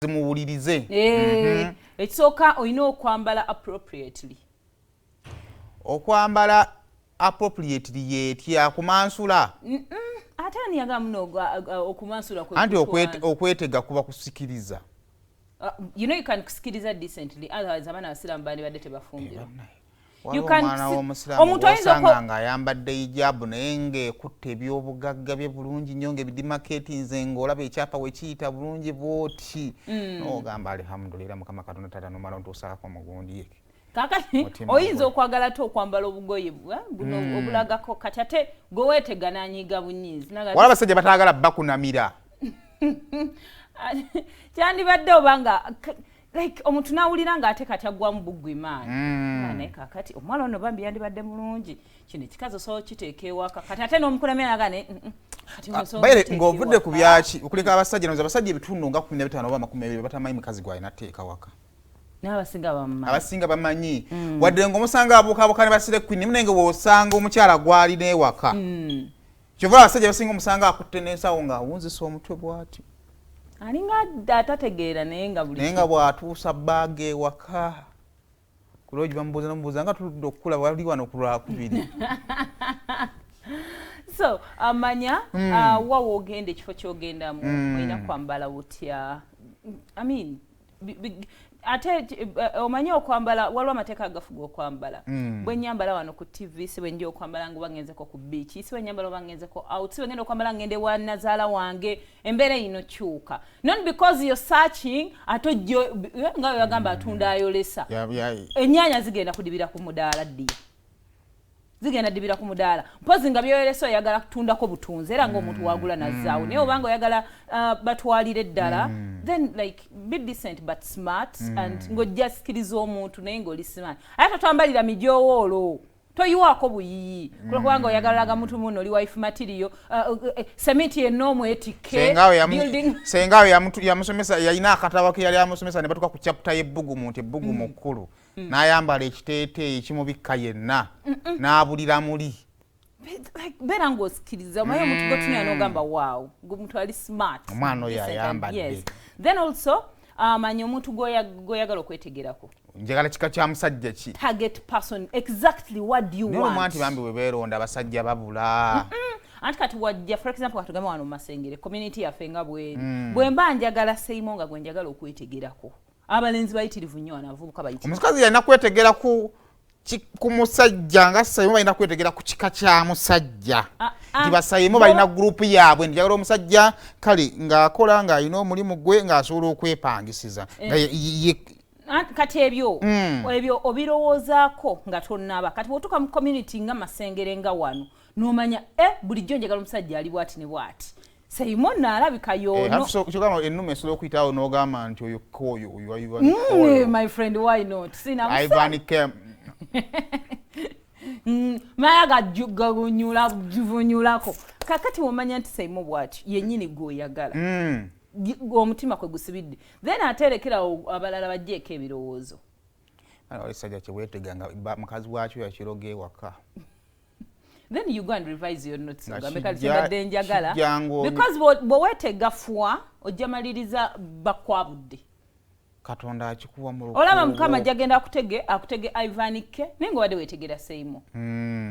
muwulirize. Ekisooka olina okwambala appropriately. Okwambala appropriately yetya kumansula. Ate ani yagamba muno okumansula kwe. Anti okwetega kuba kusikiriza. You know you can kusikiriza decently, otherwise abana abasiraamu bandi badde tebafumbirwa. You can omuntu ayinza nga ayambadde hijabu naye ng'ekutte ebyobugagga bye bulungi nnyo ng'ebidimaketinze ng'olaba ekyapa we kiyita bulungi bw'oti. N'ogamba alhamdulillah Mukama Katonda taata n'omala ontuusaako omugundi ye. Kakati oyinza okwagala to okwambala obugoye buno obulagako kati ate gwe weetega n'anyiiga bunyiizi. Wala abasajja bataagala bakunamira. Kyandibadde obanga like omuntu nawulira nga ate kati aggwamu buggwimaani. Naye kakati omwana ono bambi yandibadde mulungi kino ekikazi so kiteeka ewaka kati ate n'omukulamya nagane bayire ng'ovudde ku byaki okuleka abasajja noza abasajja ebitundu nga 15 oba 20 batamanyi mukazi gwalina ateeka waka. Abasinga bamanyi wadde ng'omusanga abuukabuuka ne basire kwini munenge bw'osanga omukyala gwalina ewaka. Kyova abasajja basinga omusanga akutte n'ensawo ng'awunzisa omutwe bw'ati. Alinga atategeera naye nga buli nenga bwatuusa bbaga ewaka kuloji bamubuuza nga tuludde okukula wali wano ku Lwakubiri. So amanya wawo ogenda ekifo ky'ogendamu olina kwambala butya. I mean ate omanyi okwambala waliwo amateeka agafuga okwambala. Bwe nyambala wano ku TV si bwe nja okwambala nga bangenzeko ku beach si bwe nyambala bangenzeko out si bwe ngenda okwambala ngende wa nazaala wange embeera ino kyuka. Not because you're searching ate nga yagamba atunda ayolesa. Ennyaanya zigenda kudibira ku mudaala ddiya. Zigenda dibira ku mudaala. Mpozi nga byoyeleso oyagala kutundako butunzi era ng'omuntu wagula nazaawo. Naye obanga oyagala batwalire ddala then like be decent but smart and ng'ojja sikiriza omuntu naye ng'oli smart. Ate totwambalira mijowoolo. Toyiwaako buyiyi. Kubanga oyagalaga muntu muno oli wife material sementi ennoomu etike building. Sengawe yamusomesa yalina akatabo ke yali amusomesa ne batuka ku chapter y'ebbugumu nti ebbugumu kkulu. N'ayambala ekiteeteeyi ekimubikka yenna n'abulira muli. Beera ng'osikiriza omanyi omuntu gwotunuulira n'ogamba waawo omuntu ali smart. Omwana oyo ayambadde. Then also manya omuntu gw'oyagala okwetegerako. Njagala kika kya musajja ki? Target person. Exactly what do you want? N'olwo anti bambi bwe beeronda abasajja babula. Anti kati wajja for example katugamba wano mu Masengere community yaffe nga bweri. Bwe mba njagala Seyimo nga gwe njagala okwetegerako. Abalenzi bayitirivu nnyo abavubuka bayitirivu. Omukazi yalina kwetegera ku musajja nga Seyimo balina kwetegera ku kika kya musajja. Nti basayimo balina gurupu yaabwe njagala omusajja kale ng'akola ng'alina omulimu gwe ng'asobola okwepangisiza. Kati ebyo obirowoozaako nga tonnaba kati bw'otuuka mu community nga Masengere nga wano n'omanya bulijjo njagala omusajja ali bw'ati ne bw'ati. Seyimo n'alabika y'ono. Kyogamba ennume esobola okuyitawo n'ogamba nti oyo kooyo my friend why not? Ivan Kem. Mayaga juvunyulako. Kakati womanya nti Seyimo bw'ati yennyini gw'oyagala. Omutima kwe gusibidde. Then aterekera abalala bajjeeko ebirowoozo. Ekisajja kye weetega nga mukazi wakyo yakiroga ewaka. Then you go and revise your notes. Because bw'oweetega fuwa ojja maliriza bakwabudde. Katonda akikuwa mu lukuubo. Olaba Mukama jagenda akutege Ivan Ke naye ng'obadde weetegera Seyimo.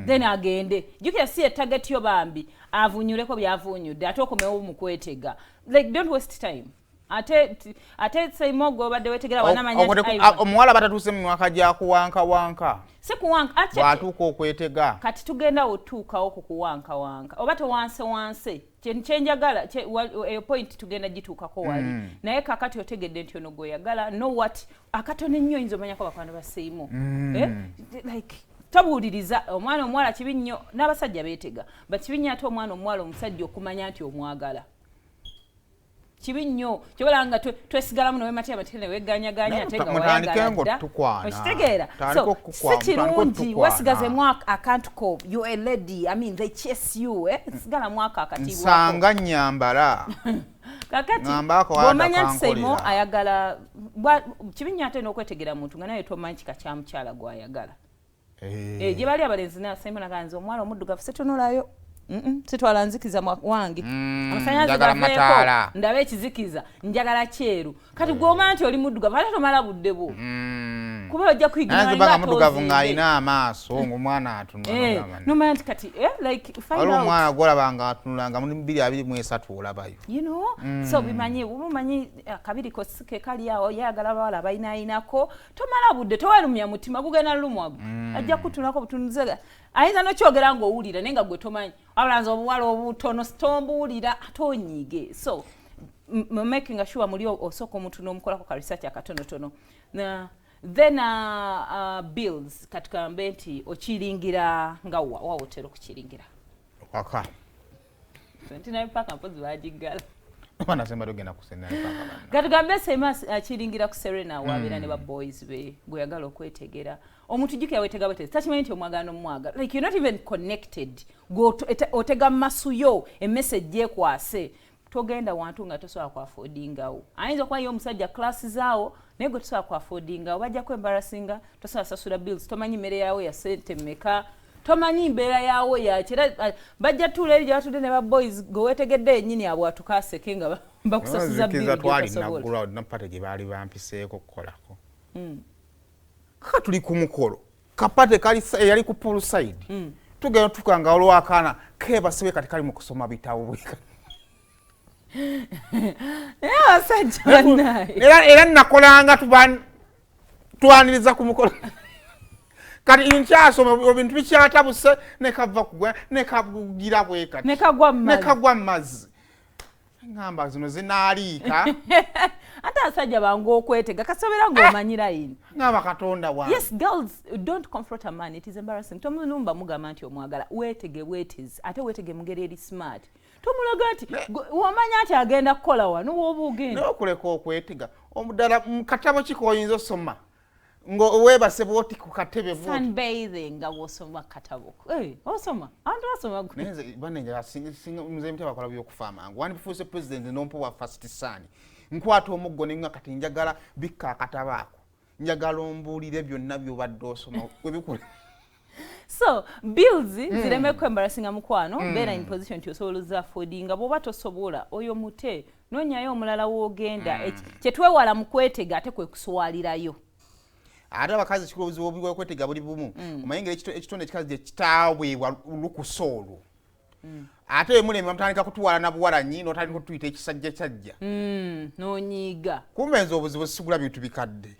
Then agende. Jjukira si ye target yo bambi avunyuleko byavunyudde ate okomewo mu kwetega. Like don't waste time. Ate Seyimo gw'obadde weetegera wanamanya omuwala batatuuse mu mwaka gya kuwanka. Si kuwanka bw'atuuka okwetega. Kati tugenda otuukawo ku kuwanka oba towanse kyenjagala eyo point tugenda gituukako wali naye kakati otegedde nti ono gw'oyagala know what akatono ennyo oyinza omanyako bakwano ba Seyimo. Like tobuuliriza omwana omuwala kibi nnyo n'abasajja beetega bakibi nnyo ate omwana omuwala omusajja okumanya nti omwagala. Kibi nnyo kyobola nga twesigalamu nowemateya matene newegganyaganya ate nga wayagala okitegeera. So si kirungi wesigaze mwaka akantu ko you a lady I mean they chase you sigala mwaka akatiibwako nsanga nnyambala kakati bw'omanya nti Seyimo ayagala kibi nnyo ate n'okwetegera muntu nga naye tomanyi kika kya mukyala gw'ayagala. Gye bali abalenzi na Seyimo naganza omwala omuddugavu setunulayo sitwala nzikiza wange amasannyalaze gaveeko ndabe ekizikiza njagala kyeru kati gw'omanya nti oli muddugavu ate tomala budde bwo kuba ojja kuyigira muddugavu ng'alina amaaso ng'omwana atunula nomanya nti kati like find out omwana gwolaba nga atunulanga mu 223 olabayo so bimanyi umanyi akabiri ke kali awo yagala bawala bayinaayinako tomala budde towalumya mutima gugenda lumwa ajja kutunulako butunuze ayinza nokyogera ng'owulira naye nga gwe tomanyi abalanza obuwala obutono sitombuwulira ate onyiige so making sure muli osooka omuntu n'omukolako ka research akatonotono then bills katukambe nti okiringira nga wawotera okukiringira waka ntinapaka mpozi bagiggala omwana semba togenda kusenera katukambe sema akiringira ku Serena wabeera ne ba boys be gweyagala okwetegera omuntu jukira wetega bwete takimanyi nti omwagano mwaga like you're not even connected go otega masuyo a message yekwase togenda wantu nga tosobola ku affordingawo ayinza okuba yo omusajja klasi zaawo naye gwe tosobola ku affordingawo bajja ku embarasinga tosobola sasula bills tomanyi mmere yawe ya sente mmeka tomanyi mbeera yawe yakira bajja tuula eri gyebatudde ne ba boys gwe weetegedde ennyini abwe atukaseke nga bakusasuza twalinaggula napate gye baali bampiseeko kukolako kaka tuli ku mukolo kapate kali yali ku pool side tugenda tukanga olwakaana kebasibe kati kali mu kusoma bitabo bweka era nakolanga twaniriza ku mukolo kati nkyasoma ebintu bikyatabuse nekava kugwa nekabugira bweka nekagwa mu mazzi ngamba zino zinaaliika ate asajja bangu okwetega kasobera ng'omanyira yini ngaba katonda wange yes girls don't confront a man it is embarrassing tomunumba mugamba nti omwagala weetege bwetizi ate weetege mugere eri smart tomulaga nti wamanya nti agenda kukola wano woba ogenda n'okuleka okwetega omudala mu katabo kikoyinza osoma ng'owebase bwoti ku katebe bwoti sunbathing nga wosoma katabo osoma anti wasoma gwe banenjala muze mutya bakola byokufa amangu wandifuuse president nompo wa first son nkwata omuggo nenga kati njagala bikka akatabo ako njagala ombuulire byonna byobadde osoma webikula so bills zireme kwembarrasinga mukwano beera in position nti osobola affordinga bw'oba tosobola oyo mute nonyayo omulala woogenda kyetwewala mu kwetega ate kwe kuswalirayo ate abakazi kikobuzi obubi kwetega buli bumu omanyi ngeri ekitonde ekikazi gye kitaweebwa lukusa olwo ate emulemi bamutandika kutwala na buwala nnyini otandika okutuyita ekisajja kyajja n'onyiiga kumbe nze obuzibu sigula bintu bikadde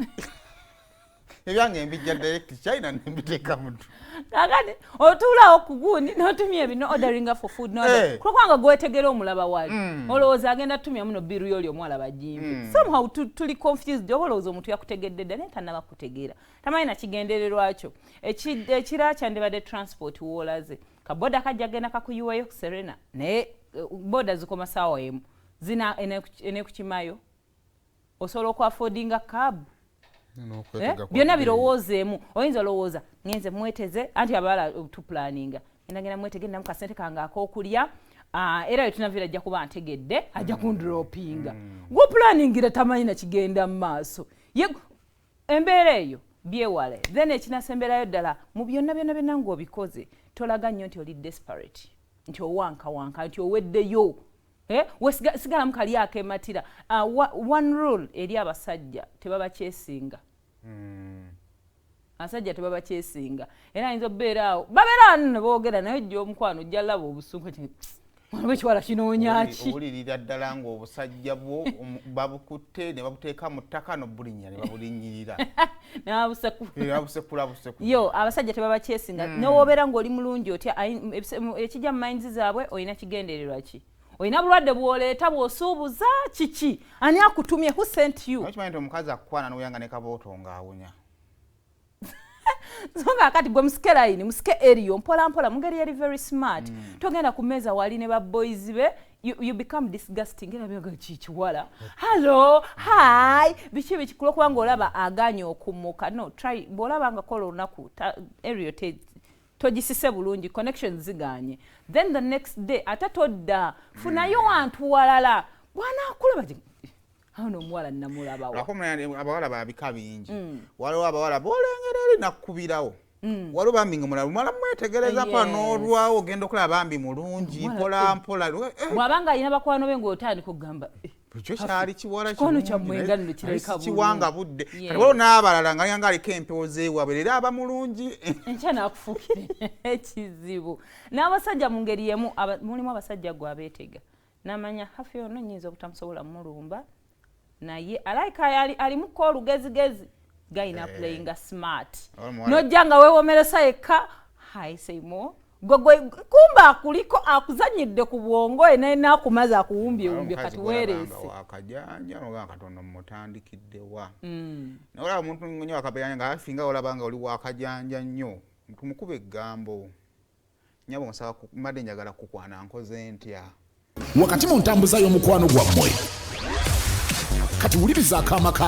ebyange mbijja direct China nembiteeka muntu kakati otuulawo ku guuni n'otumya ebino orderinga for food kulokwanga gwetegera omulaba wali olowooza agenda tutumya muno biru yoli omwala bajimbi somehow tuli confused oba olowooza omuntu yakutegedde dda naye tannaba kutegeera tamanyi nakigendererwakyo ekira kyandibadde transport woolaze kaboda kajja genda kakuyuwayo ku Serena naye boda zikoma saawa emu zina enekukimayo osobola okuaffordinga cab byonna birowoozeemu oyinza olowooza ngenze mweteze anti abawala tuplaninga endagenda mwetegenda mukasente kange ak'okulya era wetunaviira ajja kuba ntegedde ajja kundropinga gwopulaningira tamanyi nakigenda mu maaso embeera eyo byewale then ekinasemberayo ddala mu byonna byonna ng'obikoze tolaga nnyo nti oli desperate nti owankawanka nti oweddeyo sigalamu kali akematira one rule eri abasajja tebaba kyesinga abasajja tebaba kyesinga era ayinza obbeera awo babeera wano ne boogera naye ojja omukwano ojja laba obusungu waliwo ekiwala kinoonyaki owulirira ddala ng'obusajja bwo babukutte ne babuteeka mu ttaka n'obulinnya ne babulinnyirira nebabusekula yo abasajja tebaba kyesinga newobeera ng'oli mulungi otya ekijja mu mayinzi zaabwe olina kigendererwa ki olina bulwadde bw'oleeta bw'osuubuza kiki ani akutumye who sent you okimanyi nti omukazi akukwana n'oyanga ne kabooto ng'awunya so nga kati gwe musike layini musike eriyo mpola mpola mungeri yali very smart togenda ku mmeeza wali ne ba boys be you become disgusting era byoga kikiwala hello hi biki bikikulo kubanga olaba aganye okumuka no try bw'olaba nga kola olunaku eriyo togisise bulungi connections ziganye then the next day ate todda funayo wantu walala bwanaakulaba hano omuwala namulabawo abawala babika bingi waliwo abawala boolengera eri nakkubirawo waliwo bambi nga mulala mala mwetegereza pano olwawo ogenda okulaba bambi mulungi mpola mpola bw'abanga alina bakwano be ng'otandika okugamba ekyo kyali kiwala kono kyamwenga nno kireka kiwanga budde kati waliwo n'abalala nga aliko empewo zeewabwe era aba mulungi enkya n'akufuukire ekizibu n'abasajja mu ngeri yemu mulimu abasajja gwe abeetega n'amanya hafi yonna nnyinza obutamusobola mulumba naye alaika alimuko olugezigezi gayina playing smart nojja nga weewomeresa yekka haisemo kumba akuliko akuzanyidde ku bwongo n'akumaze akuwumbyewumbye kati weereese wakajanja noga Katonda mutandikidde wa nolaba omuntu nnyo wakabeeranya nga afinga olaba nga oli wakajanja nnyo tumukube eggambo nyabo nsaba mbadde njagala kukwana nkoze ntya wakati mu ntambuza y'omukwano gwammwe kati wuliriza akaama